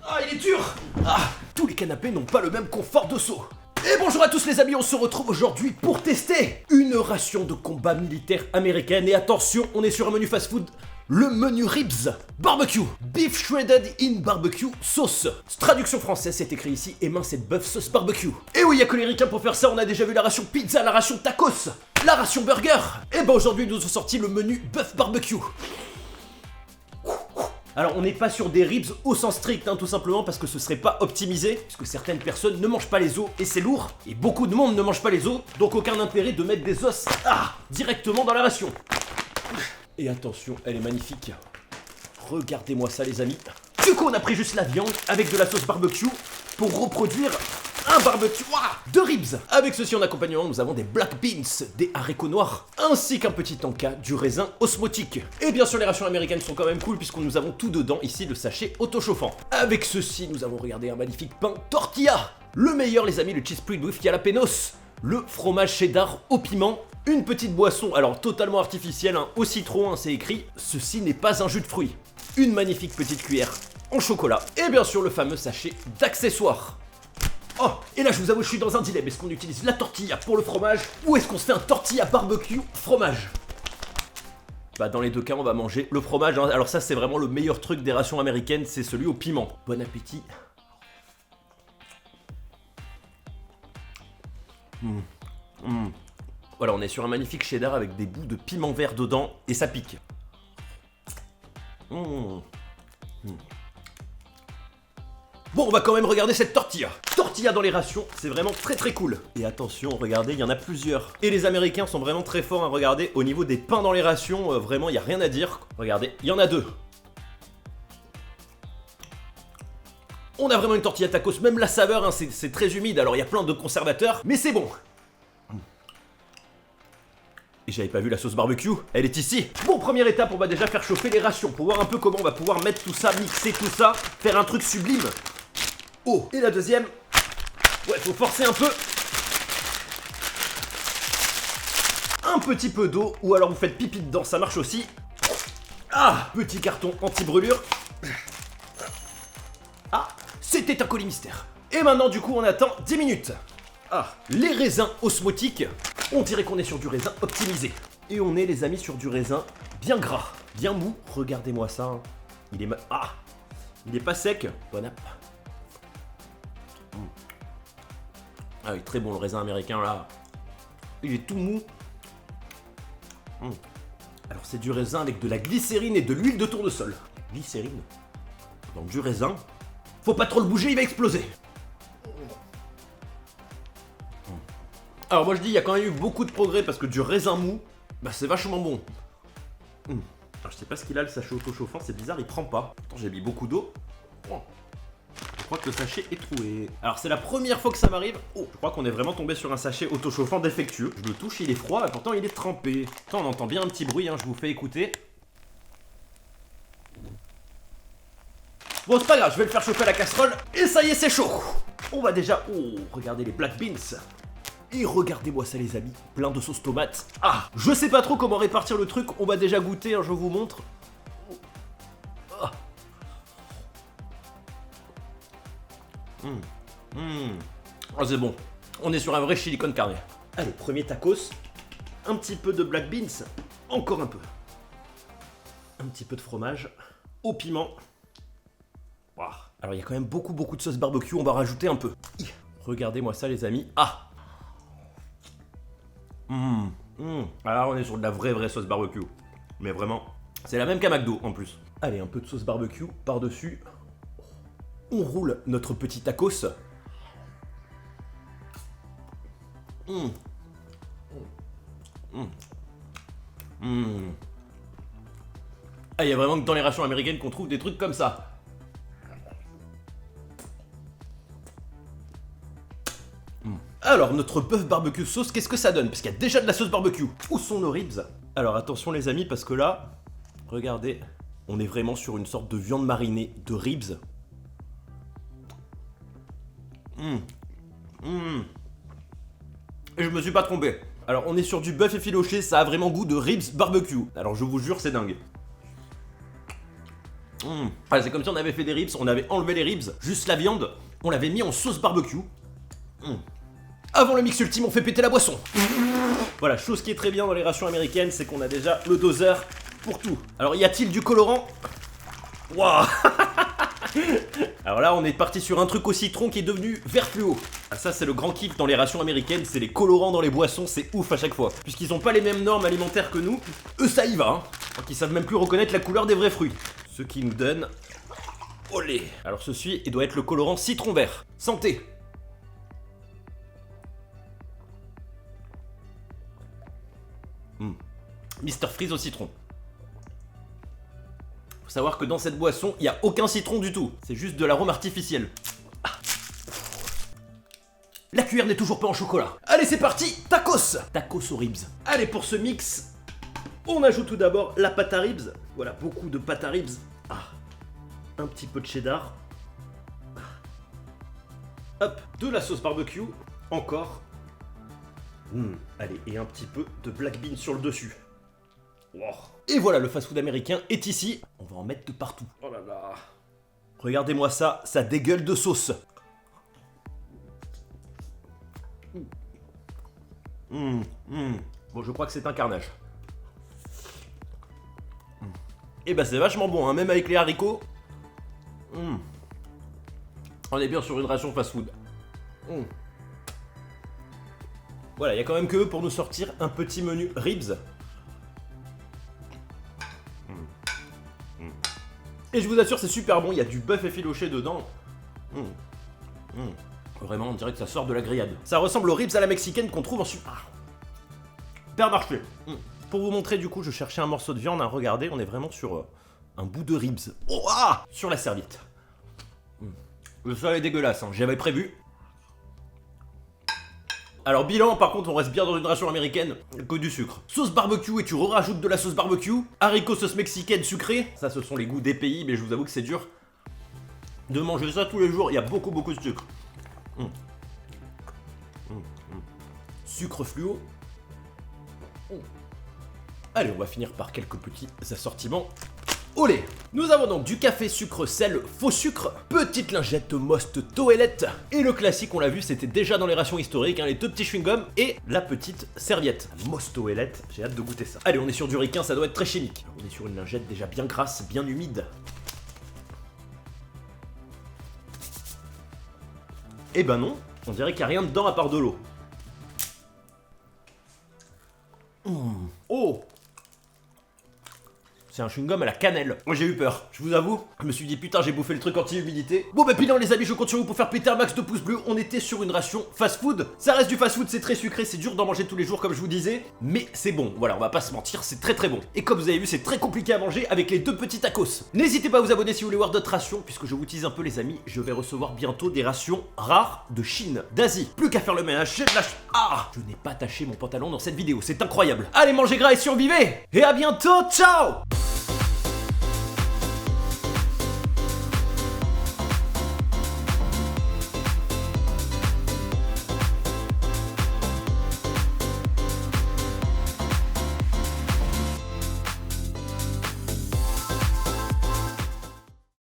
Ah, il est dur. Ah, tous les canapés n'ont pas le même confort de saut. Et bonjour à tous les amis, on se retrouve aujourd'hui pour tester une ration de combat militaire américaine. Et attention, on est sur un menu fast-food, le menu Ribs Barbecue. Beef shredded in barbecue sauce. Traduction française, c'est écrit ici, émincé de bœuf sauce barbecue. Et oui, il y a que les ricains pour faire ça, on a déjà vu la ration pizza, la ration tacos, la ration burger. Et ben aujourd'hui, nous ont sorti le menu bœuf barbecue. Alors on n'est pas sur des ribs au sens strict, tout simplement parce que ce serait pas optimisé, puisque certaines personnes ne mangent pas les os et c'est lourd, et beaucoup de monde ne mange pas les os, donc aucun intérêt de mettre des os directement dans la ration. Et attention, elle est magnifique. Regardez-moi ça les amis. Du coup on a pris juste la viande avec de la sauce barbecue pour reproduire un barbecue de ribs. Avec ceci en accompagnement, nous avons des black beans, des haricots noirs, ainsi qu'un petit tanka, du raisin osmotique. Et bien sûr, les rations américaines sont quand même cool puisque nous avons tout dedans, ici le sachet autochauffant. Avec ceci, nous avons regardé un magnifique pain tortilla. Le meilleur les amis, le cheese plate with jalapenos. Le fromage cheddar au piment. Une petite boisson, alors totalement artificielle, au citron, c'est écrit. Ceci n'est pas un jus de fruits. Une magnifique petite cuillère en chocolat. Et bien sûr, le fameux sachet d'accessoires. Oh, et là je vous avoue, je suis dans un dilemme. Est-ce qu'on utilise la tortilla pour le fromage ou est-ce qu'on se fait un tortilla barbecue fromage? Bah dans les deux cas, on va manger le fromage. Alors ça, c'est vraiment le meilleur truc des rations américaines, c'est celui au piment. Bon appétit. Voilà, on est sur un magnifique cheddar avec des bouts de piment vert dedans et ça pique. Bon, on va quand même regarder cette tortilla. Tortilla dans les rations, c'est vraiment très très cool. Et attention, regardez, il y en a plusieurs. Et les Américains sont vraiment très forts à regarder. Au niveau des pains dans les rations, vraiment, il n'y a rien à dire. Regardez, il y en a deux. On a vraiment une tortilla tacos, même la saveur, c'est très humide. Alors, il y a plein de conservateurs, mais c'est bon. Et j'avais pas vu la sauce barbecue, elle est ici. Bon, première étape, on va déjà faire chauffer les rations pour voir un peu comment on va pouvoir mettre tout ça, mixer tout ça, faire un truc sublime. Oh, et la deuxième, ouais, faut forcer un peu. Un petit peu d'eau, ou alors vous faites pipi dedans, ça marche aussi. Ah, petit carton anti-brûlure. Ah, c'était un colis mystère. Et maintenant, du coup, on attend 10 minutes. Ah, les raisins osmotiques. On dirait qu'on est sur du raisin optimisé. Et on est, les amis, sur du raisin bien gras, bien mou. Regardez-moi ça. Il est il est pas sec. Bon app. Ah oui, très bon le raisin américain là. Il est tout mou. Alors c'est du raisin avec de la glycérine et de l'huile de tournesol. Glycérine dans du raisin. Faut pas trop le bouger, il va exploser. Alors moi je dis, il y a quand même eu beaucoup de progrès parce que du raisin mou, bah c'est vachement bon. Alors je sais pas ce qu'il a le sachet auto-chauffant, c'est bizarre, il prend pas. Pourtant j'ai mis beaucoup d'eau. Je crois que le sachet est troué. Alors c'est la première fois que ça m'arrive. Oh, je crois qu'on est vraiment tombé sur un sachet auto-chauffant défectueux. Je le touche, il est froid, et pourtant il est trempé. Pourtant on entend bien un petit bruit, je vous fais écouter. Bon c'est pas grave, je vais le faire chauffer à la casserole. Et ça y est, c'est chaud. On va déjà... Oh, regardez les black beans. Et regardez-moi ça les amis, plein de sauce tomate. Ah, je sais pas trop comment répartir le truc, on va déjà goûter, je vous montre. Ah c'est bon, on est sur un vrai chili con carne. Allez, premier tacos, un petit peu de black beans, encore un peu. Un petit peu de fromage, au piment. Alors il y a quand même beaucoup de sauce barbecue, on va rajouter un peu. Regardez-moi ça les amis, Alors on est sur de la vraie sauce barbecue. Mais vraiment, c'est la même qu'à McDo en plus. Allez, un peu de sauce barbecue par-dessus. On roule notre petit tacos. Ah, il y a vraiment que dans les rations américaines qu'on trouve des trucs comme ça. Alors, notre bœuf barbecue sauce, qu'est-ce que ça donne? Parce qu'il y a déjà de la sauce barbecue. Où sont nos ribs? Alors, attention les amis, parce que là, regardez, on est vraiment sur une sorte de viande marinée de ribs. Et je me suis pas trompé. Alors, on est sur du bœuf effiloché, ça a vraiment goût de ribs barbecue. Alors, je vous jure, c'est dingue. Ah, c'est comme si on avait fait des ribs, on avait enlevé les ribs, juste la viande, on l'avait mis en sauce barbecue. Avant le mix ultime, on fait péter la boisson. Voilà, chose qui est très bien dans les rations américaines, c'est qu'on a déjà le doseur pour tout. Alors, y a-t-il du colorant? Waouh. Alors là, on est parti sur un truc au citron qui est devenu vert fluo. Ah, ça, c'est le grand kiff dans les rations américaines, c'est les colorants dans les boissons, c'est ouf à chaque fois. Puisqu'ils ont pas les mêmes normes alimentaires que nous, eux, ça y va, hein. Donc, ils savent même plus reconnaître la couleur des vrais fruits. Ce qui nous donne... Olé. Alors, ceci, il doit être le colorant citron vert. Santé. Mr Freeze au citron. Faut savoir que dans cette boisson, il n'y a aucun citron du tout. C'est juste de l'arôme artificiel. Ah. La cuillère n'est toujours pas en chocolat. Allez, c'est parti. Tacos. Tacos aux ribs. Allez, pour ce mix, on ajoute tout d'abord la pâte à ribs. Voilà, beaucoup de pâte à ribs. Ah. Un petit peu de cheddar. Ah. Hop, de la sauce barbecue. Encore. Allez, et un petit peu de black bean sur le dessus. Wow. Et voilà, le fast-food américain est ici. On va en mettre de partout. Oh là là. Regardez-moi ça, ça dégueule de sauce. Bon, je crois que c'est un carnage. Et bah c'est vachement bon, hein, même avec les haricots. On est bien sur une ration fast-food. Voilà, il y a quand même que eux pour nous sortir un petit menu ribs. Et je vous assure, c'est super bon, il y a du bœuf effiloché dedans. Vraiment, on dirait que ça sort de la grillade. Ça ressemble aux ribs à la mexicaine qu'on trouve en super marché. Pour vous montrer, du coup, je cherchais un morceau de viande. Hein, regardez, on est vraiment sur un bout de ribs. Oh, ah, sur la serviette. Le sol est dégueulasse, hein, j'avais prévu. Alors bilan, par contre, on reste bien dans une ration américaine, que du sucre. Sauce barbecue et tu rajoutes de la sauce barbecue. Haricots sauce mexicaine sucrée. Ça, ce sont les goûts des pays, mais je vous avoue que c'est dur de manger ça tous les jours. Il y a beaucoup de sucre. Sucre fluo. Allez, on va finir par quelques petits assortiments. Olé. Nous avons donc du café sucre sel faux sucre, petite lingette Most Toilette, et le classique, on l'a vu, c'était déjà dans les rations historiques, hein, les deux petits chewing-gums et la petite serviette. Most Toilette, j'ai hâte de goûter ça. Allez, on est sur du ricain, ça doit être très chimique. On est sur une lingette déjà bien grasse, bien humide. Eh ben non, on dirait qu'il n'y a rien dedans à part de l'eau. Oh. C'est un chewing-gum à la cannelle. Moi j'ai eu peur, je vous avoue. Je me suis dit putain, j'ai bouffé le truc anti-humidité. Bon bah bilan les amis, je compte sur vous pour faire péter un max de pouces bleus. On était sur une ration fast-food. Ça reste du fast-food, c'est très sucré, c'est dur d'en manger tous les jours comme je vous disais. Mais c'est bon, voilà, on va pas se mentir, c'est très bon. Et comme vous avez vu, c'est très compliqué à manger avec les deux petits tacos. N'hésitez pas à vous abonner si vous voulez voir d'autres rations. Puisque je vous tease un peu les amis, je vais recevoir bientôt des rations rares de Chine, d'Asie. Plus qu'à faire le ménage, j'ai de la Ah, je n'ai pas taché mon pantalon dans cette vidéo, c'est incroyable. Allez, mangez gras et survivez. Et à bientôt, ciao.